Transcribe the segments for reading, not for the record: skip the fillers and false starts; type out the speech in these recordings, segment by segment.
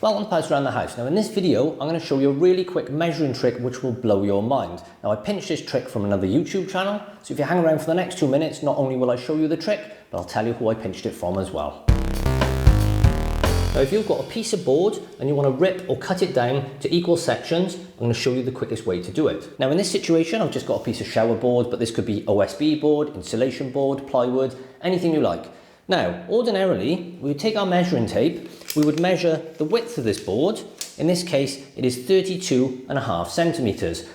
Welcome to Pouse around the house. Now in this video, I'm going to show you a really quick measuring trick which will blow your mind. Now I pinched this trick from another YouTube channel, so if you hang around for the next 2 minutes, not only will I show you the trick, but I'll tell you who I pinched it from as well. Now if you've got a piece of board and you want to rip or cut it down to equal sections, I'm going to show you the quickest way to do it. Now in this situation, I've just got a piece of shower board, but this could be OSB board, insulation board, plywood, anything you like. Now, ordinarily, we would take our measuring tape, we would measure the width of this board. In this case, it is 32.5 centimeters.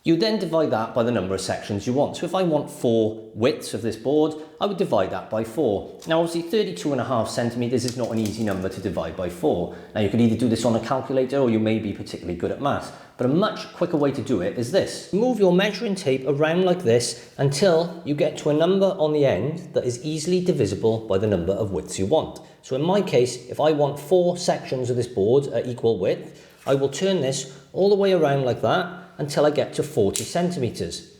You then divide that by the number of sections you want. So if I want 4 widths of this board, I would divide that by 4. Now obviously 32.5 centimeters is not an easy number to divide by 4. Now you could either do this on a calculator or you may be particularly good at maths. But a much quicker way to do it is this. Move your measuring tape around like this until you get to a number on the end that is easily divisible by the number of widths you want. So in my case, if I want 4 sections of this board at equal width, I will turn this all the way around like that until I get to 40 centimeters.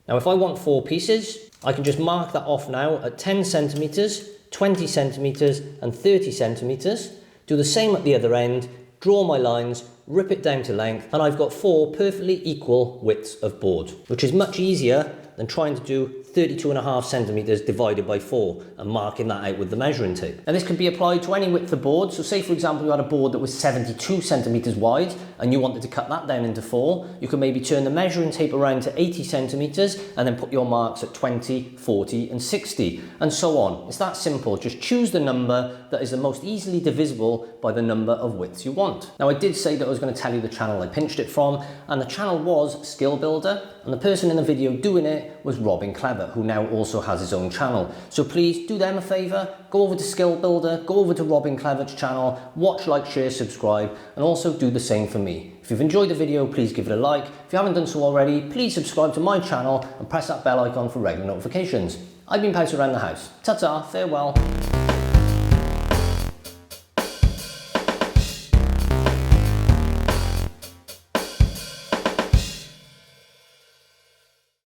Now if I want 4 pieces, I can just mark that off now at 10 centimeters, 20 centimeters and 30 centimeters. Do the same at the other end, draw my lines, rip it down to length, and I've got 4 perfectly equal widths of board, which is much easier than trying to do 32.5 centimeters divided by 4 and marking that out with the measuring tape. And this can be applied to any width of board. So say for example you had a board that was 72 centimeters wide and you wanted to cut that down into 4, you can maybe turn the measuring tape around to 80 centimeters and then put your marks at 20, 40 and 60 and so on. It's that simple. Just choose the number that is the most easily divisible by the number of widths you want. Now I did say that I was going to tell you the channel I pinched it from, and the channel was Skill Builder, and the person in the video doing it was Robin Clever, who now also has his own channel. So please do them a favour, go over to Skill Builder, go over to Robin Clever's channel, watch, like, share, subscribe, and also do the same for me. If you've enjoyed the video, please give it a like. If you haven't done so already, please subscribe to my channel and press that bell icon for regular notifications. I've been Pouse around the house. Ta-ta, farewell.